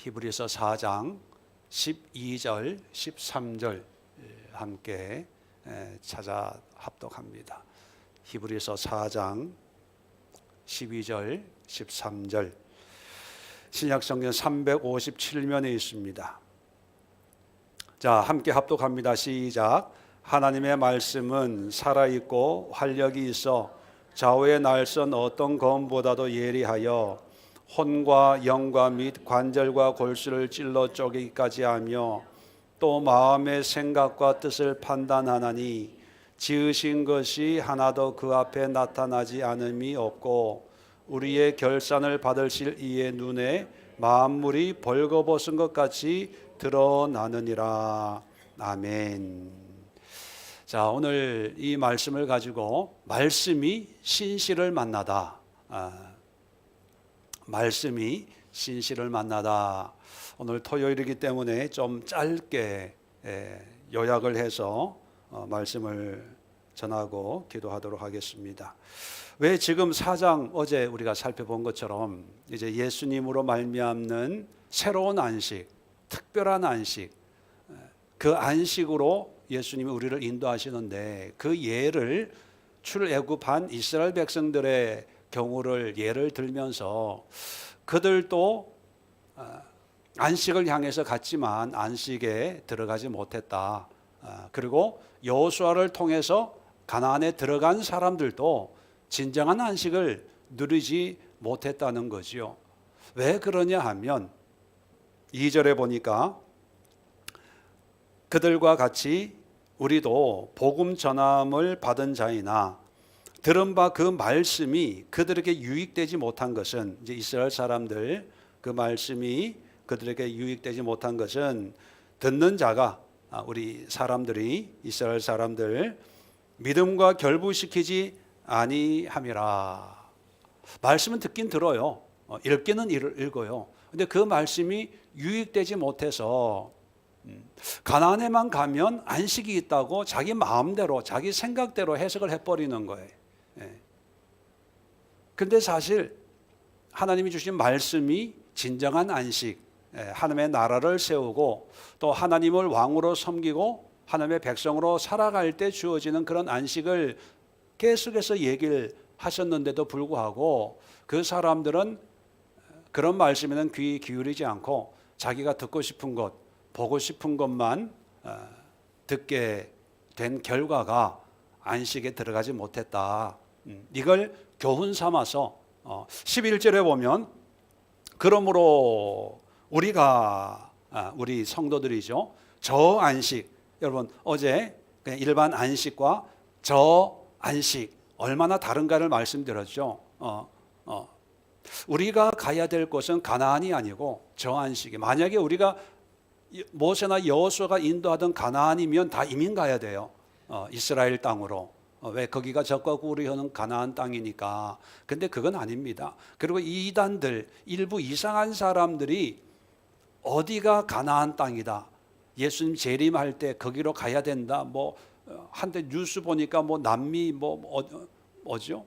히브리서 4장 12절, 13절 함께 찾아 합독합니다. 히브리서 4장 12절, 13절 신약성경 357면에 있습니다. 자, 함께 합독합니다. 시작. 하나님의 말씀은 살아있고 활력이 있어 좌우의 날선 어떤 검보다도 예리하여 혼과 영과 및 관절과 골수를 찔러 쪼개기까지 하며 또 마음의 생각과 뜻을 판단하나니 지으신 것이 하나도 그 앞에 나타나지 않음이 없고 우리의 결산을 받으실 이의 눈에 만물이 벌거벗은 것 같이 드러나느니라. 아멘. 자, 오늘 이 말씀을 가지고 말씀이 신실을 만나다. 말씀이 신실을 만나다. 오늘 토요일이기 때문에 좀 짧게 요약을 해서 말씀을 전하고 기도하도록 하겠습니다. 왜 지금 4장 어제 우리가 살펴본 것처럼 이제 예수님으로 말미암는 새로운 안식, 특별한 안식, 그 안식으로 예수님이 우리를 인도하시는데 그 예를 출애굽한 이스라엘 백성들의 경우를 예를 들면서 그들도 안식을 향해서 갔지만 안식에 들어가지 못했다. 그리고 여호수아를 통해서 가나안에 들어간 사람들도 진정한 안식을 누리지 못했다는 거지요. 왜 그러냐 하면 2절에 보니까 그들과 같이 우리도 복음 전함을 받은 자이나 들은 바 그 말씀이 그들에게 유익되지 못한 것은 이제 이스라엘 사람들 그 말씀이 그들에게 유익되지 못한 것은 듣는 자가 우리 사람들이 이스라엘 사람들 믿음과 결부시키지 아니함이라. 말씀은 듣긴 들어요. 읽기는 읽어요. 근데 그 말씀이 유익되지 못해서 가나안에만 가면 안식이 있다고 자기 마음대로 자기 생각대로 해석을 해버리는 거예요. 근데 사실 하나님이 주신 말씀이 진정한 안식, 하나님의 나라를 세우고 또 하나님을 왕으로 섬기고 하나님의 백성으로 살아갈 때 주어지는 그런 안식을 계속해서 얘기를 하셨는데도 불구하고 그 사람들은 그런 말씀에는 귀 기울이지 않고 자기가 듣고 싶은 것, 보고 싶은 것만 듣게 된 결과가 안식에 들어가지 못했다. 이걸 교훈 삼아서 11절에 보면 그러므로 우리가 우리 성도들이죠. 저 안식, 여러분 어제 그냥 일반 안식과 저 안식 얼마나 다른가를 말씀드렸죠. 우리가 가야 될 곳은 가나안이 아니고 저 안식이. 만약에 우리가 모세나 여호수아가 인도하던 가나안이면 다 이민 가야 돼요. 이스라엘 땅으로. 왜? 거기가 적과 꿀이 흐르는 가나안 땅이니까. 근데 그건 아닙니다. 그리고 이단들 일부 이상한 사람들이 어디가 가나안 땅이다, 예수님 재림할 때 거기로 가야 된다, 뭐 한때 뉴스 보니까 뭐 남미 뭐죠?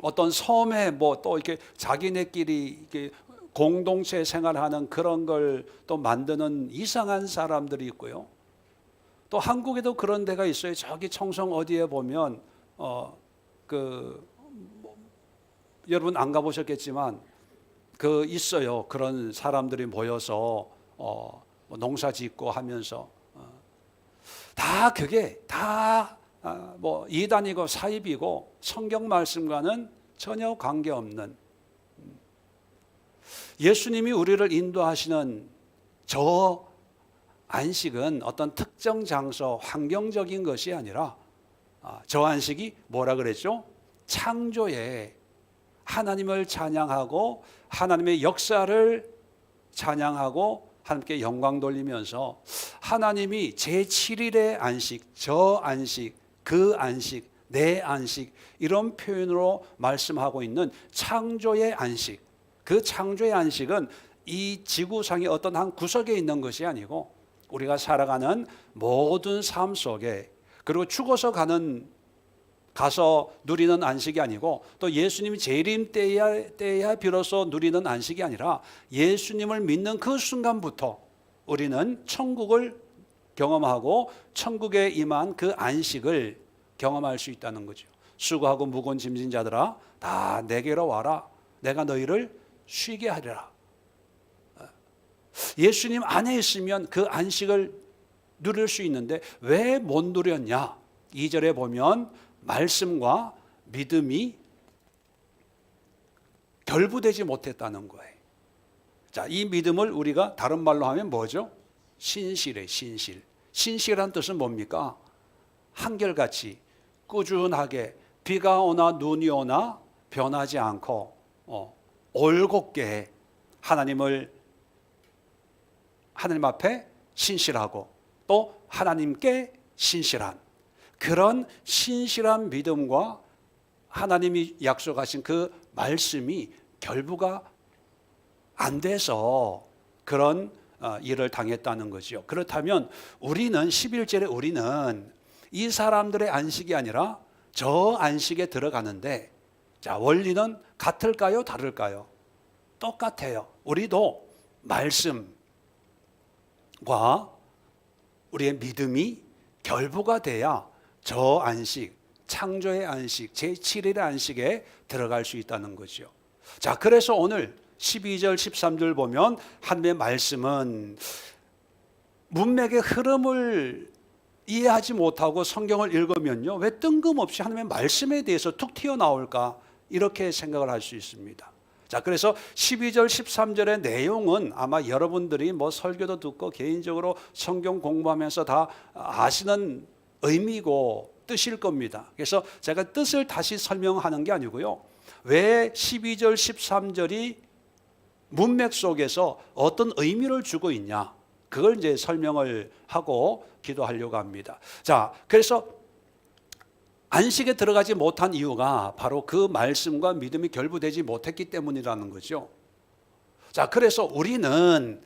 어떤 섬에 뭐 또 이렇게 자기네끼리 이렇게 공동체 생활하는 그런 걸 또 만드는 이상한 사람들이 있고요. 또 한국에도 그런 데가 있어요. 저기 청송 어디에 보면 여러분 안 가보셨겠지만 그 있어요. 그런 사람들이 모여서 농사 짓고 하면서 다 그게 다 뭐 이단이고 사입이고 성경 말씀과는 전혀 관계없는, 예수님이 우리를 인도하시는 저 안식은 어떤 특정 장소, 환경적인 것이 아니라 저 안식이 뭐라 그랬죠? 창조에 하나님을 찬양하고 하나님의 역사를 찬양하고 하나님께 영광 돌리면서 하나님이 제7일의 안식, 저 안식, 그 안식, 내 안식, 이런 표현으로 말씀하고 있는 창조의 안식. 그 창조의 안식은 이 지구상의 어떤 한 구석에 있는 것이 아니고 우리가 살아가는 모든 삶 속에, 그리고 죽어서 가는 가서 누리는 안식이 아니고 또 예수님이 재림 때야 비로소 누리는 안식이 아니라 예수님을 믿는 그 순간부터 우리는 천국을 경험하고 천국에 임한 그 안식을 경험할 수 있다는 거죠. 수고하고 무거운 짐진 자들아 다 내게로 와라. 내가 너희를 쉬게 하리라. 예수님 안에 있으면 그 안식을 누릴 수 있는데 왜 못 누렸냐? 2절에 보면 말씀과 믿음이 결부되지 못했다는 거예요. 자, 이 믿음을 우리가 다른 말로 하면 뭐죠? 신실해, 신실. 신실한 뜻은 뭡니까? 한결같이 꾸준하게 비가 오나 눈이 오나 변하지 않고 올곧게 하나님 앞에 신실하고 또 하나님께 신실한 그런 신실한 믿음과 하나님이 약속하신 그 말씀이 결부가 안 돼서 그런 일을 당했다는 거죠. 그렇다면 우리는 11절에 우리는 이 사람들의 안식이 아니라 저 안식에 들어가는데 자, 원리는 같을까요? 다를까요? 똑같아요. 우리도 말씀과 우리의 믿음이 결부가 돼야 저 안식, 창조의 안식, 제7일의 안식에 들어갈 수 있다는 거죠. 자, 그래서 오늘 12절, 13절 보면 하나님의 말씀은 문맥의 흐름을 이해하지 못하고 성경을 읽으면요, 왜 뜬금없이 하나님의 말씀에 대해서 툭 튀어나올까 이렇게 생각을 할 수 있습니다. 자, 그래서 12절, 13절의 내용은 아마 여러분들이 뭐 설교도 듣고 개인적으로 성경 공부하면서 다 아시는 의미고 뜻일 겁니다. 그래서 제가 뜻을 다시 설명하는 게 아니고요, 왜 12절, 13절이 문맥 속에서 어떤 의미를 주고 있냐, 그걸 이제 설명을 하고 기도하려고 합니다. 자, 그래서 안식에 들어가지 못한 이유가 바로 그 말씀과 믿음이 결부되지 못했기 때문이라는 거죠. 자, 그래서 우리는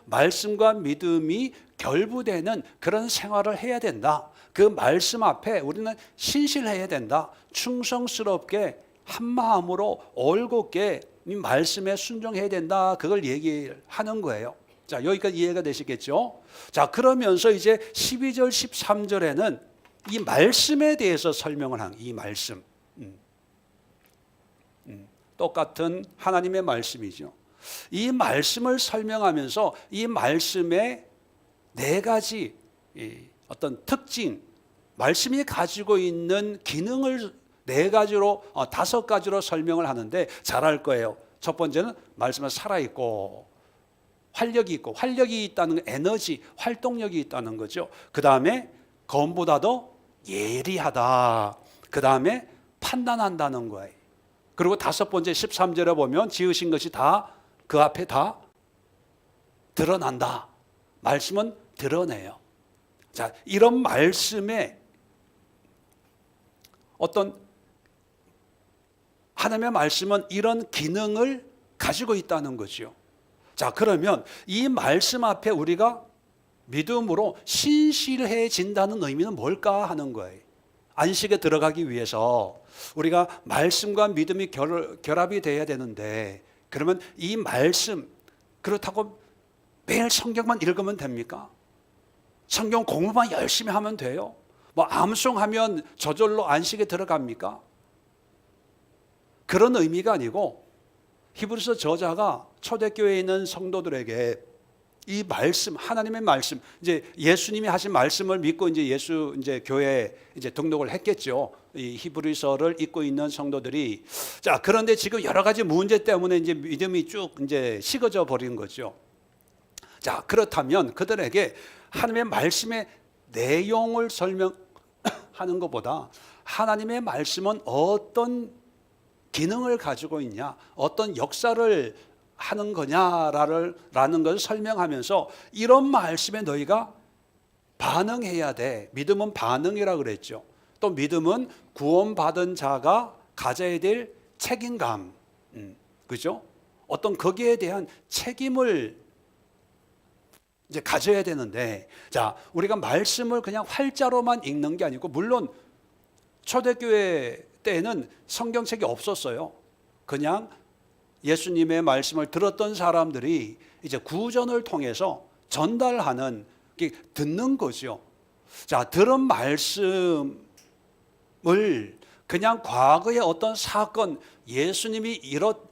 말씀과 믿음이 결부되는 그런 생활을 해야 된다. 그 말씀 앞에 우리는 신실해야 된다. 충성스럽게 한 마음으로 올곧게 이 말씀에 순종해야 된다. 그걸 얘기하는 거예요. 자, 여기까지 이해가 되시겠죠? 자, 그러면서 이제 12절, 13절에는 이 말씀에 대해서 설명을 한 이 말씀. 똑같은 하나님의 말씀이죠. 이 말씀을 설명하면서 이 말씀의 네 가지 어떤 특징, 말씀이 가지고 있는 기능을 네 가지로, 다섯 가지로 설명을 하는데 잘 알 거예요. 첫 번째는 말씀은 살아있고 활력이 있고, 활력이 있다는 에너지, 활동력이 있다는 거죠. 그 다음에 검보다도 예리하다. 그 다음에 판단한다는 거예요. 그리고 다섯 번째 13절에 보면 지으신 것이 다 그 앞에 다 드러난다. 말씀은 드러내요. 자, 이런 말씀에 어떤 하나님의 말씀은 이런 기능을 가지고 있다는 거죠. 자, 그러면 이 말씀 앞에 우리가 믿음으로 신실해진다는 의미는 뭘까 하는 거예요. 안식에 들어가기 위해서 우리가 말씀과 믿음이 결합이 돼야 되는데, 그러면 이 말씀, 그렇다고 매일 성경만 읽으면 됩니까? 성경 공부만 열심히 하면 돼요? 뭐 암송하면 저절로 안식에 들어갑니까? 그런 의미가 아니고 히브리서 저자가 초대교회에 있는 성도들에게 이 말씀, 하나님의 말씀, 이제 예수님이 하신 말씀을 믿고 이제 교회에 등록을 했겠죠. 이 히브리서를 읽고 있는 성도들이. 자, 그런데 지금 여러 가지 문제 때문에 이제 믿음이 쭉 식어져 버린 거죠. 자, 그렇다면 그들에게 하나님의 말씀의 내용을 설명하는 것보다 하나님의 말씀은 어떤 기능을 가지고 있냐, 어떤 역사를 하는 거냐라는 것을 설명하면서 이런 말씀에 너희가 반응해야 돼. 믿음은 반응이라 그랬죠. 또 믿음은 구원받은 자가 가져야 될 책임감, 그죠? 어떤 거기에 대한 책임을 이제 가져야 되는데, 자, 우리가 말씀을 그냥 활자로만 읽는 게 아니고, 물론 초대교회 때에는 성경책이 없었어요. 그냥 예수님의 말씀을 들었던 사람들이 이제 구전을 통해서 전달하는, 듣는 거죠. 자, 들은 말씀을 그냥 과거의 어떤 사건, 예수님이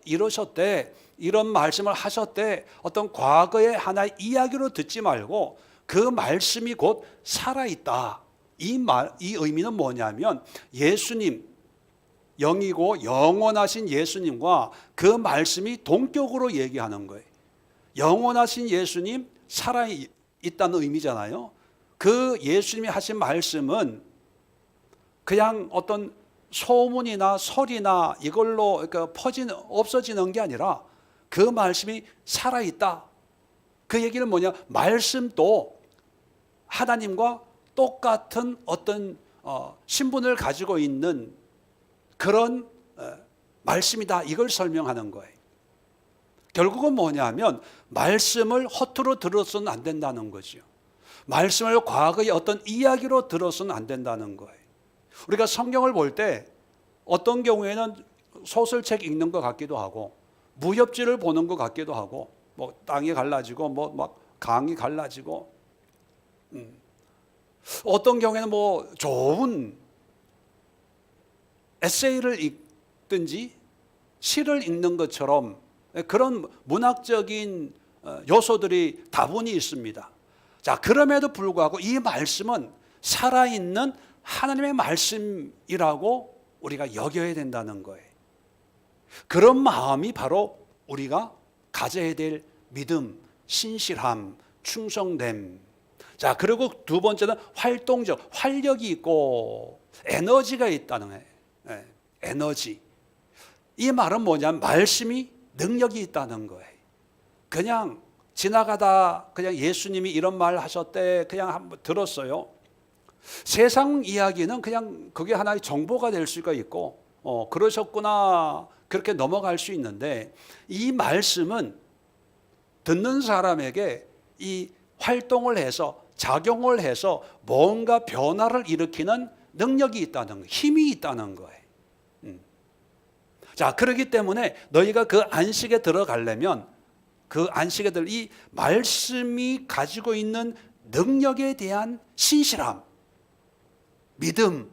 이러셨대, 이런 말씀을 하셨대, 어떤 과거의 하나의 이야기로 듣지 말고 그 말씀이 곧 살아있다. 이 의미는 뭐냐면 예수님, 영이고 영원하신 예수님과 그 말씀이 동격으로 얘기하는 거예요. 영원하신 예수님, 살아있다는 의미잖아요. 그 예수님이 하신 말씀은 그냥 어떤 소문이나 설이나 이걸로 없어지는 게 아니라 그 말씀이 살아있다. 그 얘기는 뭐냐? 말씀도 하나님과 똑같은 어떤 신분을 가지고 있는 그런 말씀이다. 이걸 설명하는 거예요. 결국은 뭐냐면 말씀을 허투루 들어서는 안 된다는 거죠. 말씀을 과거의 어떤 이야기로 들어서는 안 된다는 거예요. 우리가 성경을 볼 때 어떤 경우에는 소설책 읽는 것 같기도 하고 무협지를 보는 것 같기도 하고 뭐 땅이 갈라지고 뭐 막 강이 갈라지고 어떤 경우에는 뭐 좋은 에세이를 읽든지 시를 읽는 것처럼 그런 문학적인 요소들이 다분히 있습니다. 자, 그럼에도 불구하고 이 말씀은 살아있는 하나님의 말씀이라고 우리가 여겨야 된다는 거예요. 그런 마음이 바로 우리가 가져야 될 믿음, 신실함, 충성됨. 자, 그리고 두 번째는 활동적, 활력이 있고 에너지가 있다는 거예요. 에너지. 이 말은 뭐냐면 말씀이 능력이 있다는 거예요. 그냥 지나가다 그냥 예수님이 이런 말 하셨대 그냥 한번 들었어요. 세상 이야기는 그냥 그게 하나의 정보가 될 수가 있고 그러셨구나 그렇게 넘어갈 수 있는데 이 말씀은 듣는 사람에게 이 활동을 해서 작용을 해서 뭔가 변화를 일으키는 능력이 있다는 거예요. 힘이 있다는 거예요. 자, 그렇기 때문에 너희가 그 안식에 들어가려면 그 안식에 이 말씀이 가지고 있는 능력에 대한 신실함, 믿음,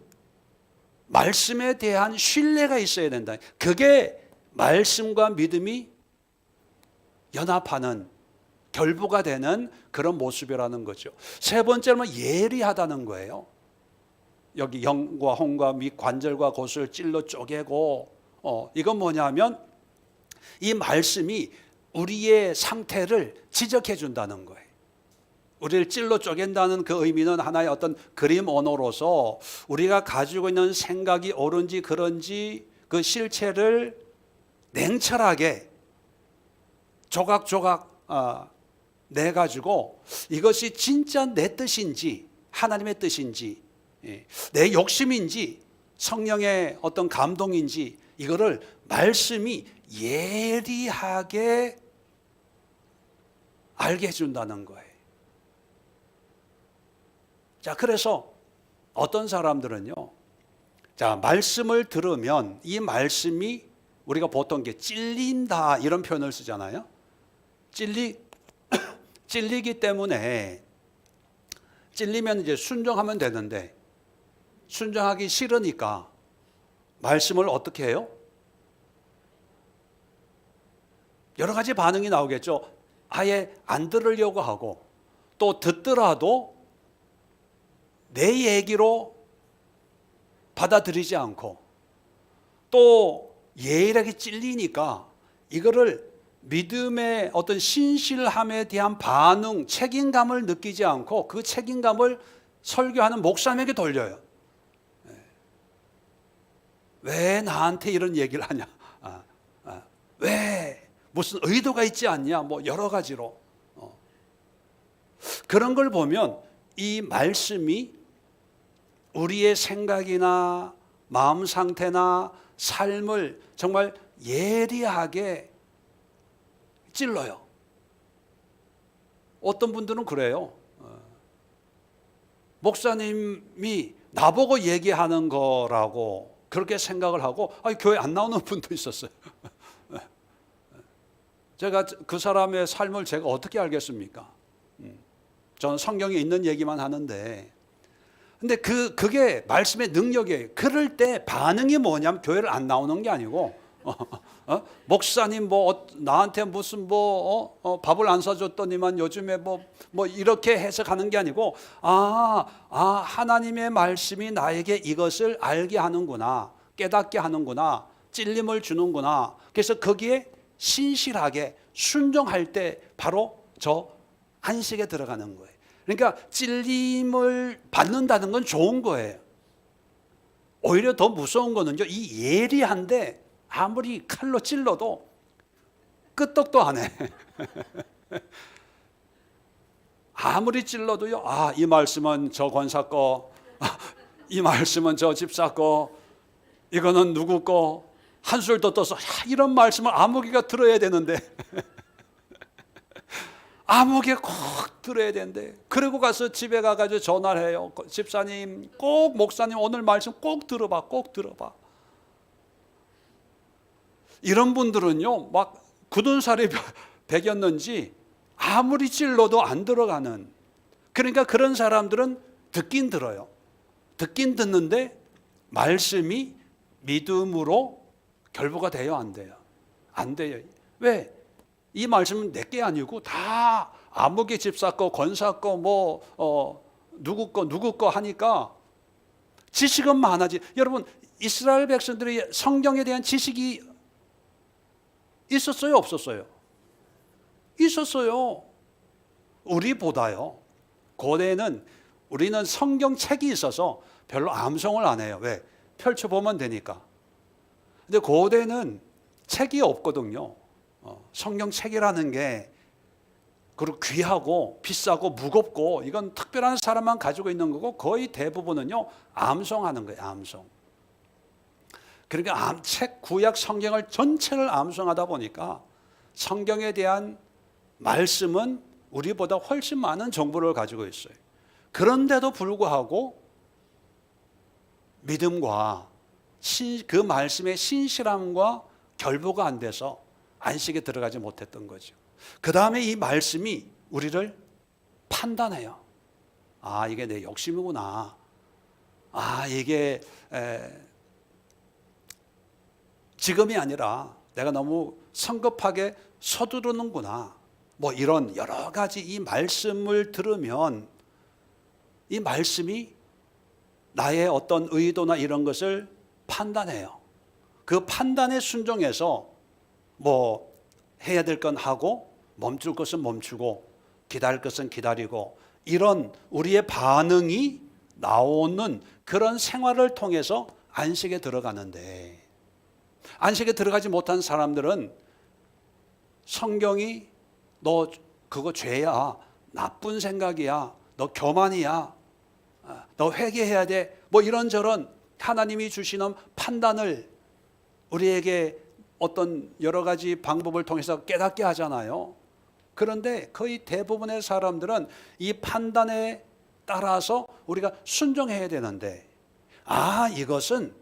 말씀에 대한 신뢰가 있어야 된다. 그게 말씀과 믿음이 연합하는 결부가 되는 그런 모습이라는 거죠. 세 번째는 예리하다는 거예요. 여기 영과 혼과 및 관절과 고수를 찔러 쪼개고 이건 뭐냐면 이 말씀이 우리의 상태를 지적해 준다는 거예요. 우리를 찔러 쪼갠다는 그 의미는 하나의 어떤 그림 언어로서 우리가 가지고 있는 생각이 옳은지 그런지 그 실체를 냉철하게 조각조각 내가지고 이것이 진짜 내 뜻인지 하나님의 뜻인지 내 욕심인지 성령의 어떤 감동인지 이거를 말씀이 예리하게 알게 해준다는 거예요. 자, 그래서 어떤 사람들은요, 자, 말씀을 들으면 이 말씀이 우리가 보통 찔린다 이런 표현을 쓰잖아요. 찔리기 때문에 찔리면 이제 순종하면 되는데 순종하기 싫으니까 말씀을 어떻게 해요? 여러 가지 반응이 나오겠죠. 아예 안 들으려고 하고 또 듣더라도 내 얘기로 받아들이지 않고 또 예일하게 찔리니까 이거를 믿음의 어떤 신실함에 대한 반응, 책임감을 느끼지 않고 그 책임감을 설교하는 목사님에게 돌려요. 왜 나한테 이런 얘기를 하냐? 왜? 무슨 의도가 있지 않냐? 뭐 여러 가지로. 그런 걸 보면 이 말씀이 우리의 생각이나 마음 상태나 삶을 정말 예리하게 찔러요. 어떤 분들은 그래요. 목사님이 나보고 얘기하는 거라고 그렇게 생각을 하고 교회 안 나오는 분도 있었어요. 제가 그 사람의 삶을 제가 어떻게 알겠습니까? 저는 성경에 있는 얘기만 하는데, 근데 그게 말씀의 능력이에요. 그럴 때 반응이 뭐냐면 교회를 안 나오는 게 아니고 목사님 나한테 무슨 밥을 안 사줬더니만 요즘에 이렇게 해석하는 게 아니고 하나님의 말씀이 나에게 이것을 알게 하는구나, 깨닫게 하는구나, 찔림을 주는구나. 그래서 거기에 신실하게 순종할 때 바로 저 안식에 들어가는 거예요. 그러니까 찔림을 받는다는 건 좋은 거예요. 오히려 더 무서운 거는요, 이 예리한데 아무리 칼로 찔러도 끄떡도 안 해. 아무리 찔러도요, 이 말씀은 저 권사 거, 이 말씀은 저 집사 거, 이거는 누구 거, 한술 더 떠서 이런 말씀을 아무개가 들어야 되는데 아무개 꼭 들어야 되는데, 그리고 가서 집에 가가지고 전화를 해요. 집사님, 꼭 목사님 오늘 말씀 꼭 들어봐, 꼭 들어봐. 이런 분들은요, 막 굳은 살이 배겼는지 아무리 찔러도 안 들어가는, 그러니까 그런 사람들은 듣긴 들어요. 듣긴 듣는데 말씀이 믿음으로 결부가 돼요, 안 돼요? 안 돼요. 왜? 이 말씀은 내게 아니고 다 아무개 집사 거, 권사 거, 누구 거 하니까 지식은 많아지. 여러분, 이스라엘 백성들이 성경에 대한 지식이 있었어요, 없었어요? 있었어요. 우리보다요. 고대에는 우리는 성경책이 있어서 별로 암송을 안 해요. 왜? 펼쳐보면 되니까. 근데 고대는 책이 없거든요. 성경책이라는 게 그리고 귀하고 비싸고 무겁고 이건 특별한 사람만 가지고 있는 거고, 거의 대부분은요 암송하는 거예요. 암송. 그러니까 책 구약 성경을 전체를 암송하다 보니까 성경에 대한 말씀은 우리보다 훨씬 많은 정보를 가지고 있어요. 그런데도 불구하고 믿음과 그 말씀의 신실함과 결부가 안 돼서 안식에 들어가지 못했던 거죠. 그 다음에 이 말씀이 우리를 판단해요. 이게 내 욕심이구나. 이게 지금이 아니라 내가 너무 성급하게 서두르는구나. 이런 여러 가지 이 말씀을 들으면 이 말씀이 나의 어떤 의도나 이런 것을 판단해요. 그 판단에 순종해서 해야 될 건 하고 멈출 것은 멈추고 기다릴 것은 기다리고, 이런 우리의 반응이 나오는 그런 생활을 통해서 안식에 들어가는데, 안식에 들어가지 못한 사람들은 성경이 너 그거 죄야, 나쁜 생각이야, 너 교만이야, 너 회개해야 돼, 이런저런 하나님이 주시는 판단을 우리에게 어떤 여러 가지 방법을 통해서 깨닫게 하잖아요. 그런데 거의 대부분의 사람들은 이 판단에 따라서 우리가 순종해야 되는데, 이것은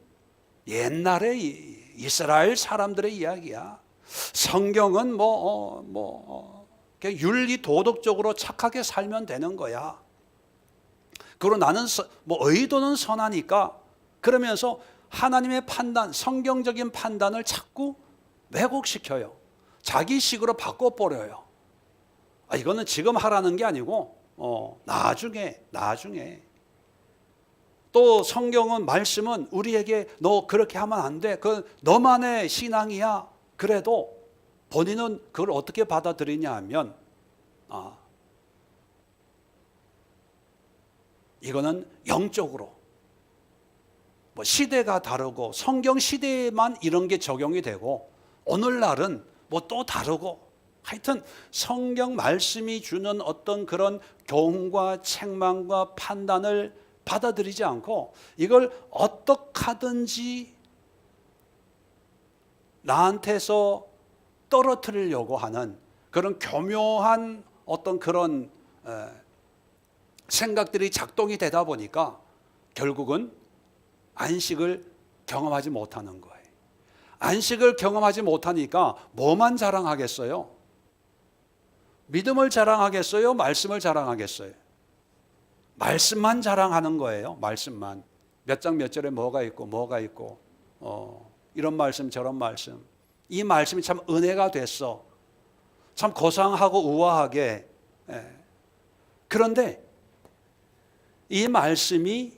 옛날에 이스라엘 사람들의 이야기야. 성경은 윤리 도덕적으로 착하게 살면 되는 거야. 그리고 나는 의도는 선하니까, 그러면서 하나님의 판단, 성경적인 판단을 자꾸 왜곡시켜요. 자기식으로 바꿔버려요. 이거는 지금 하라는 게 아니고 나중에. 또 성경은, 말씀은 우리에게 너 그렇게 하면 안 돼, 그 너만의 신앙이야. 그래도 본인은 그걸 어떻게 받아들이냐 하면 이거는 영적으로, 시대가 다르고 성경 시대에만 이런 게 적용이 되고 오늘날은 또 다르고, 하여튼 성경 말씀이 주는 어떤 그런 교훈과 책망과 판단을 받아들이지 않고 이걸 어떻게 하든지 나한테서 떨어뜨리려고 하는 그런 교묘한 어떤 그런 생각들이 작동이 되다 보니까 결국은 안식을 경험하지 못하는 거예요. 안식을 경험하지 못하니까 뭐만 자랑하겠어요? 믿음을 자랑하겠어요? 말씀을 자랑하겠어요? 말씀만 자랑하는 거예요. 말씀만. 몇 장 몇 절에 뭐가 있고 이런 말씀 저런 말씀. 이 말씀이 참 은혜가 됐어. 참 고상하고 우아하게. 그런데 이 말씀이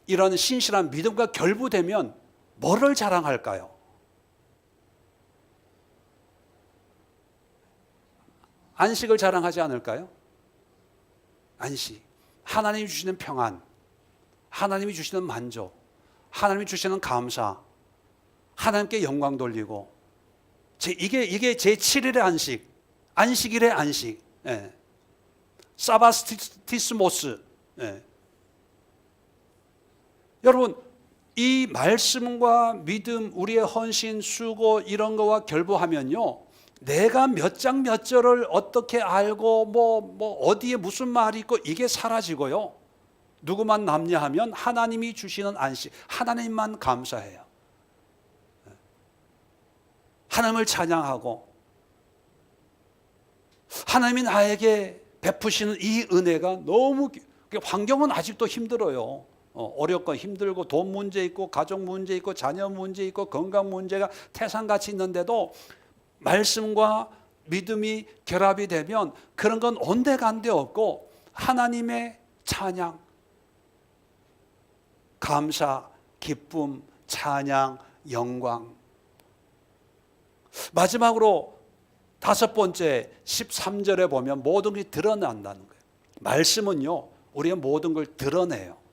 이런 신실한 믿음과 결부되면 뭐를 자랑할까요? 안식을 자랑하지 않을까요? 안식. 하나님이 주시는 평안, 하나님이 주시는 만족, 하나님이 주시는 감사, 하나님께 영광 돌리고, 이게 제 7일의 안식, 안식일의 안식, 사바스티스모스. 여러분, 이 말씀과 믿음, 우리의 헌신, 수고 이런 거와 결부하면요, 내가 몇 장 몇 절을 어떻게 알고 뭐 어디에 무슨 말이 있고 이게 사라지고요. 누구만 남냐 하면 하나님이 주시는 안식, 하나님만 감사해요. 하나님을 찬양하고 하나님이 나에게 베푸시는 이 은혜가 너무, 환경은 아직도 힘들어요. 어렵고 힘들고 돈 문제 있고 가족 문제 있고 자녀 문제 있고 건강 문제가 태산같이 있는데도 말씀과 믿음이 결합이 되면 그런 건 온데간데 없고 하나님의 찬양, 감사, 기쁨, 찬양, 영광. 마지막으로 다섯 번째 13절에 보면 모든 게 드러난다는 거예요. 말씀은요, 우리의 모든 걸 드러내요.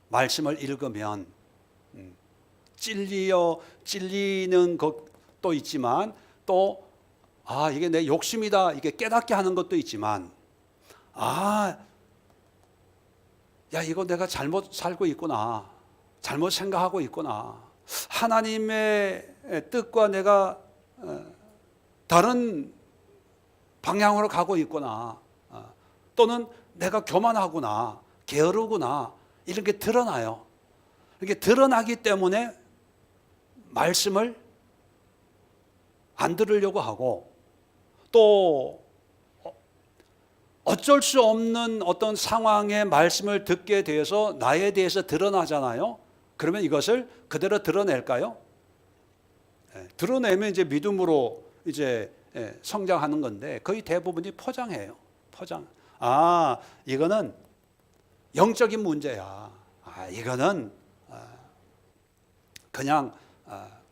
말씀을 읽으면 찔리는 것도 있지만 또 이게 내 욕심이다 이게 깨닫게 하는 것도 있지만 이거 내가 잘못 살고 있구나, 잘못 생각하고 있구나, 하나님의 뜻과 내가 다른 방향으로 가고 있구나, 또는 내가 교만하구나, 게으르구나, 이런 게 드러나요. 이렇게 드러나기 때문에 말씀을 안 들으려고 하고, 또 어쩔 수 없는 어떤 상황의 말씀을 듣게 돼서 나에 대해서 드러나잖아요. 그러면 이것을 그대로 드러낼까요? 드러내면 이제 믿음으로 이제 성장하는 건데 거의 대부분이 포장해요. 포장. 이거는 영적인 문제야. 이거는 그냥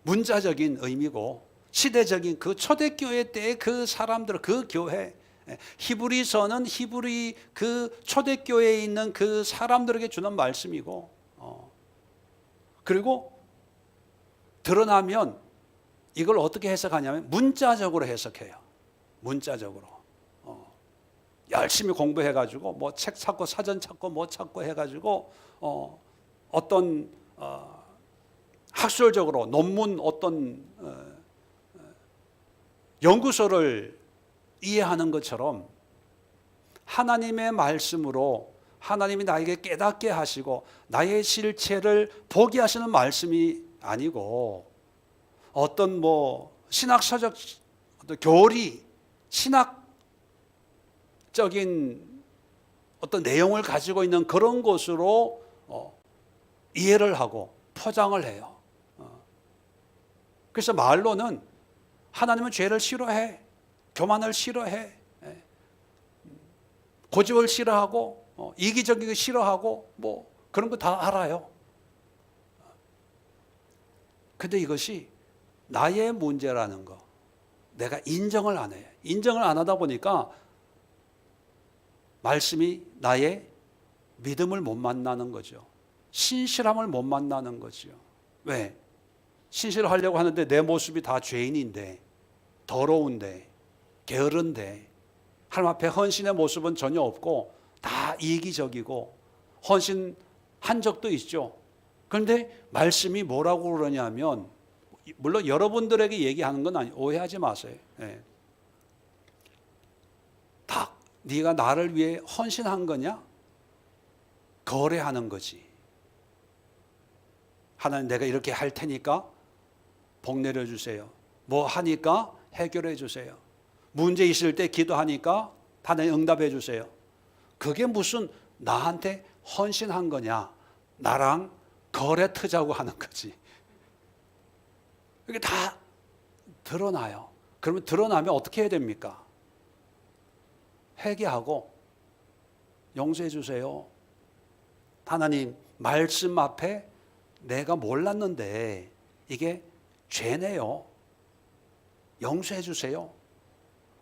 문자적인 의미고 시대적인 그 초대교회 때의 그 사람들, 그 교회, 히브리서는 히브리 그 초대교회에 있는 그 사람들에게 주는 말씀이고, 그리고 드러나면 이걸 어떻게 해석하냐면 문자적으로 해석해요. 문자적으로. 열심히 공부해가지고 뭐 책 찾고 사전 찾고 뭐 찾고 해가지고 어떤 학술적으로 논문 어떤 연구소를 이해하는 것처럼 하나님의 말씀으로 하나님이 나에게 깨닫게 하시고 나의 실체를 보게 하시는 말씀이 아니고 어떤 뭐 신학서적 어떤 교리, 신학적인 어떤 내용을 가지고 있는 그런 것으로 이해를 하고 포장을 해요. 그래서 말로는 하나님은 죄를 싫어해, 교만을 싫어해, 고집을 싫어하고 이기적인 거 싫어하고 뭐 그런 거 다 알아요. 근데 이것이 나의 문제라는 거 내가 인정을 안 해요. 인정을 안 하다 보니까 말씀이 나의 믿음을 못 만나는 거죠. 신실함을 못 만나는 거죠. 왜? 신실하려고 하는데 내 모습이 다 죄인인데, 더러운데, 게으른데, 하나님 앞에 헌신의 모습은 전혀 없고 다 이기적이고 헌신한 적도 있죠. 그런데 말씀이 뭐라고 그러냐면, 물론 여러분들에게 얘기하는 건 아니에요. 오해하지 마세요. 다 네가 나를 위해 헌신한 거냐? 거래하는 거지. 하나님, 내가 이렇게 할 테니까 복 내려주세요. 뭐 하니까 해결해 주세요. 문제 있을 때 기도하니까 하나님 응답해 주세요. 그게 무슨 나한테 헌신한 거냐? 나랑 거래 트자고 하는 거지. 이게 다 드러나요. 그러면 드러나면 어떻게 해야 됩니까? 회개하고 용서해 주세요. 하나님, 말씀 앞에 내가 몰랐는데 이게 죄네요. 용서해 주세요.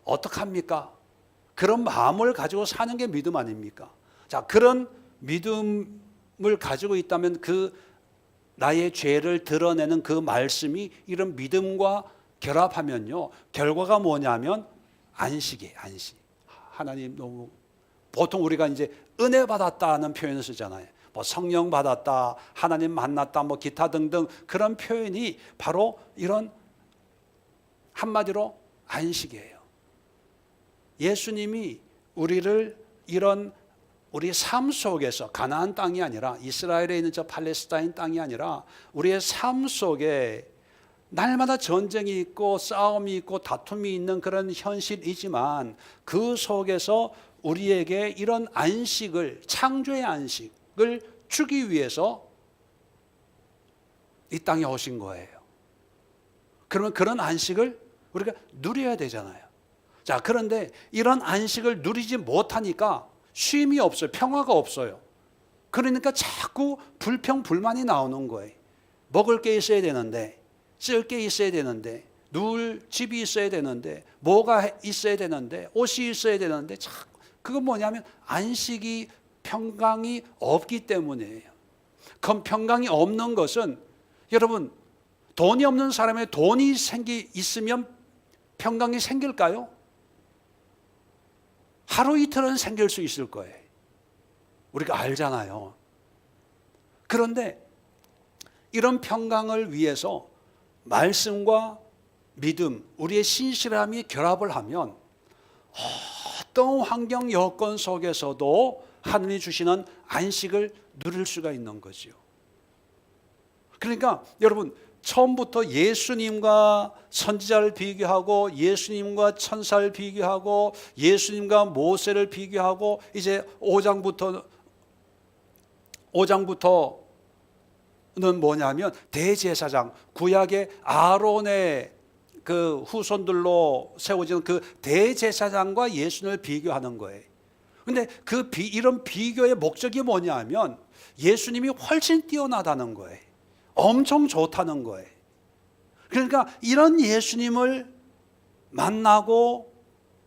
어떡합니까? 그런 마음을 가지고 사는 게 믿음 아닙니까? 자, 그런 믿음을 가지고 있다면 그 나의 죄를 드러내는 그 말씀이 이런 믿음과 결합하면요, 결과가 뭐냐면 안식이에요. 안식. 하나님, 너무 보통 우리가 이제 은혜 받았다는 표현을 쓰잖아요. 뭐 성령 받았다, 하나님 만났다, 뭐 기타 등등 그런 표현이 바로 이런 한마디로 안식이에요. 예수님이 우리를 이런 우리 삶 속에서 가나안 땅이 아니라 이스라엘에 있는 저 팔레스타인 땅이 아니라 우리의 삶 속에 날마다 전쟁이 있고 싸움이 있고 다툼이 있는 그런 현실이지만 그 속에서 우리에게 이런 안식을, 창조의 안식을 주기 위해서 이 땅에 오신 거예요. 그러면 그런 안식을 우리가 누려야 되잖아요. 자, 그런데 이런 안식을 누리지 못하니까 쉼이 없어요. 평화가 없어요. 그러니까 자꾸 불평, 불만이 나오는 거예요. 먹을 게 있어야 되는데, 쓸 게 있어야 되는데, 누울 집이 있어야 되는데, 뭐가 있어야 되는데, 옷이 있어야 되는데, 그건 뭐냐면 안식이, 평강이 없기 때문이에요. 그럼 평강이 없는 것은 여러분, 돈이 없는 사람의 돈이 있으면 평강이 생길까요? 하루 이틀은 생길 수 있을 거예요. 우리가 알잖아요. 그런데 이런 평강을 위해서 말씀과 믿음, 우리의 신실함이 결합을 하면 어떤 환경 여건 속에서도 하느님이 주시는 안식을 누릴 수가 있는 거지요. 그러니까 여러분, 처음부터 예수님과 선지자를 비교하고 예수님과 천사를 비교하고 예수님과 모세를 비교하고 이제 5장부터는 뭐냐면 대제사장, 구약의 아론의 그 후손들로 세워지는 그 대제사장과 예수님을 비교하는 거예요. 근데 이런 비교의 목적이 뭐냐면 예수님이 훨씬 뛰어나다는 거예요. 엄청 좋다는 거예요. 그러니까 이런 예수님을 만나고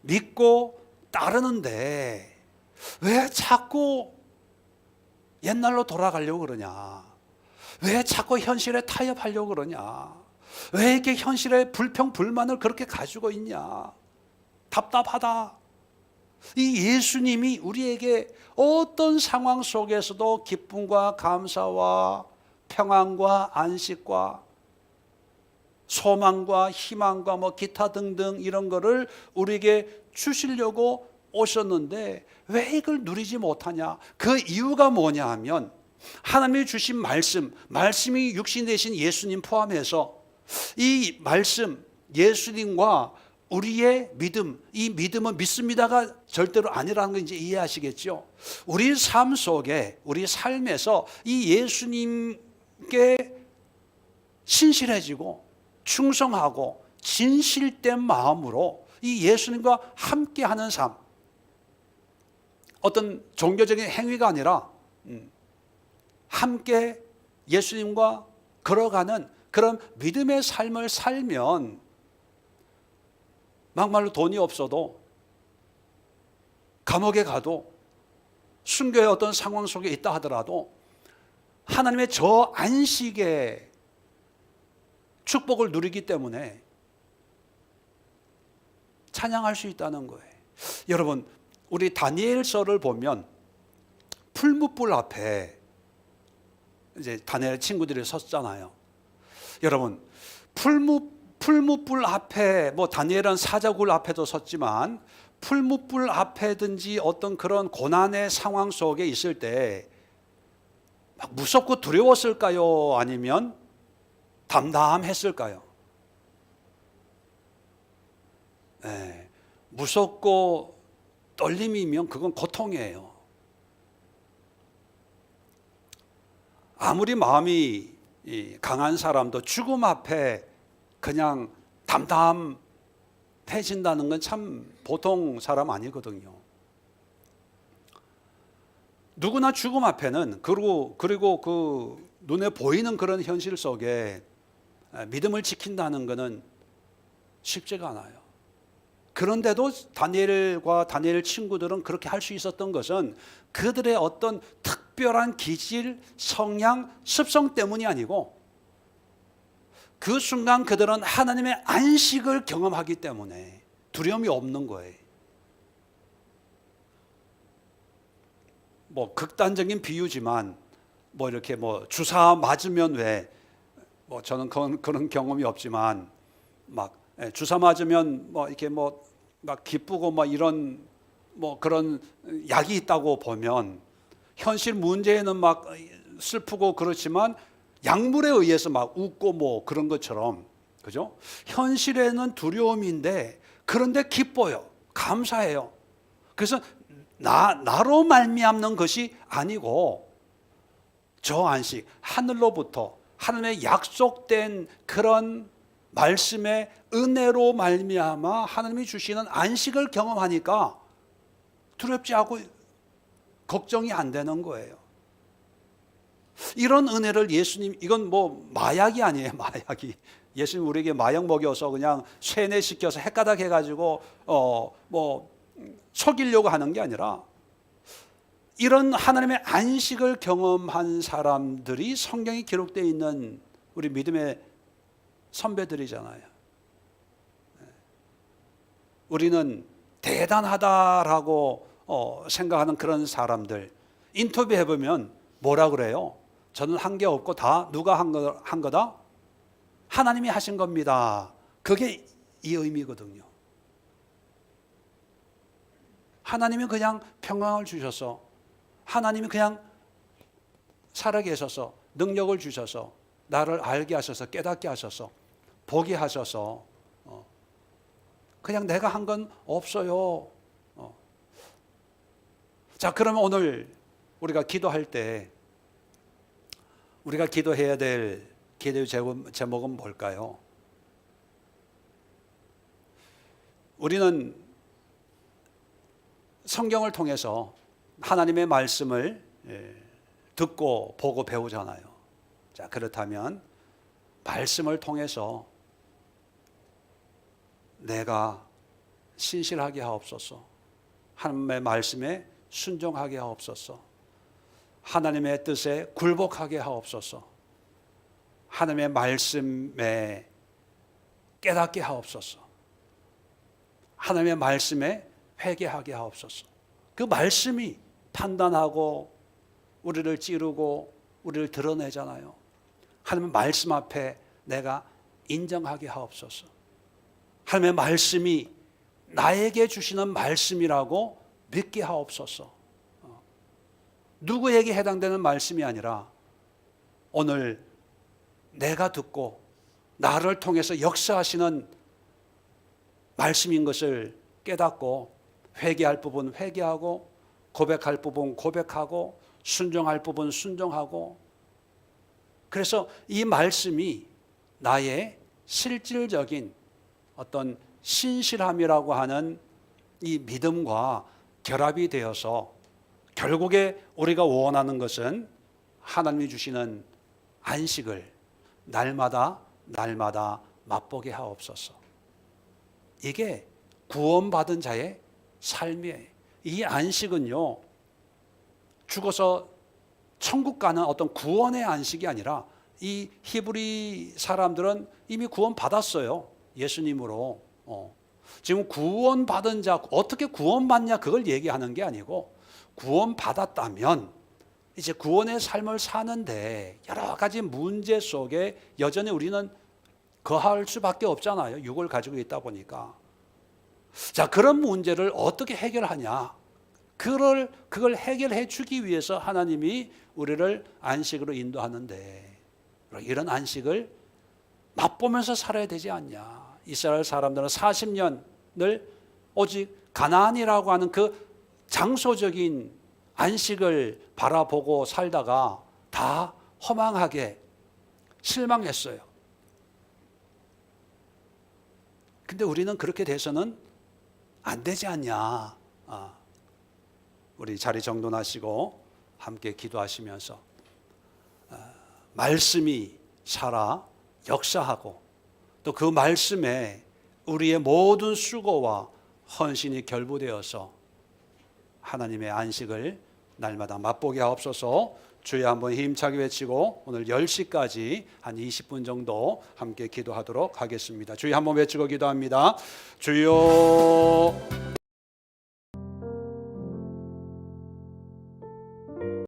믿고 따르는데 왜 자꾸 옛날로 돌아가려고 그러냐? 왜 자꾸 현실에 타협하려고 그러냐? 왜 이렇게 현실에 불평, 불만을 그렇게 가지고 있냐? 답답하다. 이 예수님이 우리에게 어떤 상황 속에서도 기쁨과 감사와 평안과 안식과 소망과 희망과 뭐 기타 등등 이런 거를 우리에게 주시려고 오셨는데 왜 이걸 누리지 못하냐? 그 이유가 뭐냐 하면 하나님이 주신 말씀이 육신 되신 예수님 포함해서 이 말씀, 예수님과 우리의 믿음, 이 믿음은 믿습니다가 절대로 아니라는 걸 이제 이해하시겠죠? 우리 삶 속에, 우리 삶에서 이 예수님께 신실해지고 충성하고 진실된 마음으로 이 예수님과 함께하는 삶, 어떤 종교적인 행위가 아니라 함께 예수님과 걸어가는 그런 믿음의 삶을 살면 막말로 돈이 없어도 감옥에 가도 순교의 어떤 상황 속에 있다 하더라도 하나님의 저 안식의 축복을 누리기 때문에 찬양할 수 있다는 거예요. 여러분, 우리 다니엘서를 보면 풀무불 앞에 이제 다니엘 친구들이 섰잖아요. 여러분, 풀무불 앞에, 뭐 다니엘은 사자굴 앞에도 섰지만 풀무불 앞에든지 어떤 그런 고난의 상황 속에 있을 때 막 무섭고 두려웠을까요? 아니면 담담했을까요? 네, 무섭고 떨림이면 그건 고통이에요. 아무리 마음이 강한 사람도 죽음 앞에 그냥 담담해진다는 건 참 보통 사람 아니거든요. 누구나 죽음 앞에는 그리고 그 눈에 보이는 그런 현실 속에 믿음을 지킨다는 것은 쉽지가 않아요. 그런데도 다니엘과 다니엘 친구들은 그렇게 할 수 있었던 것은 그들의 어떤 특별한 기질, 성향, 습성 때문이 아니고 그 순간 그들은 하나님의 안식을 경험하기 때문에 두려움이 없는 거예요. 뭐 극단적인 비유지만 뭐 이렇게 뭐 주사 맞으면 왜 뭐 저는 그런 경험이 없지만 막 주사 맞으면 뭐 이렇게 뭐 막 기쁘고 뭐 이런 뭐 그런 약이 있다고 보면 현실 문제에는 막 슬프고 그렇지만 약물에 의해서 막 웃고 뭐 그런 것처럼, 그죠? 현실에는 두려움인데 그런데 기뻐요. 감사해요. 그래서 나로 말미암는 것이 아니고 저 안식, 하늘로부터 하나님의 약속된 그런 말씀의 은혜로 말미암아 하나님이 주시는 안식을 경험하니까 두렵지 않고 걱정이 안 되는 거예요. 이런 은혜를 예수님, 이건 뭐 마약이 아니에요. 마약이. 예수님 우리에게 마약 먹여서 그냥 세뇌시켜서 헷가닥 해가지고 뭐 속이려고 하는 게 아니라 이런 하나님의 안식을 경험한 사람들이 성경에 기록되어 있는 우리 믿음의 선배들이잖아요. 우리는 대단하다라고 생각하는 그런 사람들 인터뷰해보면 뭐라 그래요? 저는 한 게 없고 다 누가 한 거다? 하나님이 하신 겁니다. 그게 이 의미거든요. 하나님이 그냥 평강을 주셔서, 하나님이 그냥 살아계셔서 능력을 주셔서 나를 알게 하셔서 깨닫게 하셔서 보게 하셔서 그냥 내가 한 건 없어요. 자, 그러면 오늘 우리가 기도할 때 우리가 기도해야 될 기도의 제목은 뭘까요? 우리는 성경을 통해서 하나님의 말씀을 듣고 보고 배우잖아요. 자, 그렇다면 말씀을 통해서 내가 신실하게 하옵소서. 하나님의 말씀에 순종하게 하옵소서. 하나님의 뜻에 굴복하게 하옵소서. 하나님의 말씀에 깨닫게 하옵소서. 하나님의 말씀에 회개하게 하옵소서. 그 말씀이 판단하고 우리를 찌르고 우리를 드러내잖아요. 하나님의 말씀 앞에 내가 인정하게 하옵소서. 하나님의 말씀이 나에게 주시는 말씀이라고 믿게 하옵소서. 누구에게 해당되는 말씀이 아니라 오늘 내가 듣고 나를 통해서 역사하시는 말씀인 것을 깨닫고 회개할 부분 회개하고 고백할 부분 고백하고 순종할 부분 순종하고, 그래서 이 말씀이 나의 실질적인 어떤 신실함이라고 하는 이 믿음과 결합이 되어서 결국에 우리가 원하는 것은 하나님이 주시는 안식을 날마다 맛보게 하옵소서. 이게 구원받은 자의 삶이에요. 이 안식은요, 죽어서 천국 가는 어떤 구원의 안식이 아니라 이 히브리 사람들은 이미 구원받았어요. 예수님으로. 지금 구원받은 자, 어떻게 구원받냐 그걸 얘기하는 게 아니고, 구원받았다면 이제 구원의 삶을 사는데 여러 가지 문제 속에 여전히 우리는 거할 수밖에 없잖아요. 육을 가지고 있다 보니까. 자, 그런 문제를 어떻게 해결하냐? 그걸 해결해 주기 위해서 하나님이 우리를 안식으로 인도하는데 이런 안식을 맛보면서 살아야 되지 않냐. 이스라엘 사람들은 40년을 오직 가나안이라고 하는 그 장소적인 안식을 바라보고 살다가 다 허망하게 실망했어요. 근데 우리는 그렇게 돼서는 안 되지 않냐. 우리 자리 정돈하시고 함께 기도하시면서 말씀이 살아 역사하고 또 그 말씀에 우리의 모든 수고와 헌신이 결부되어서 하나님의 안식을 날마다 맛보게 하옵소서. 주여 한번 힘차게 외치고 오늘 10시까지 한 20분 정도 함께 기도하도록 하겠습니다. 주여 한번 외치고 기도합니다. 주여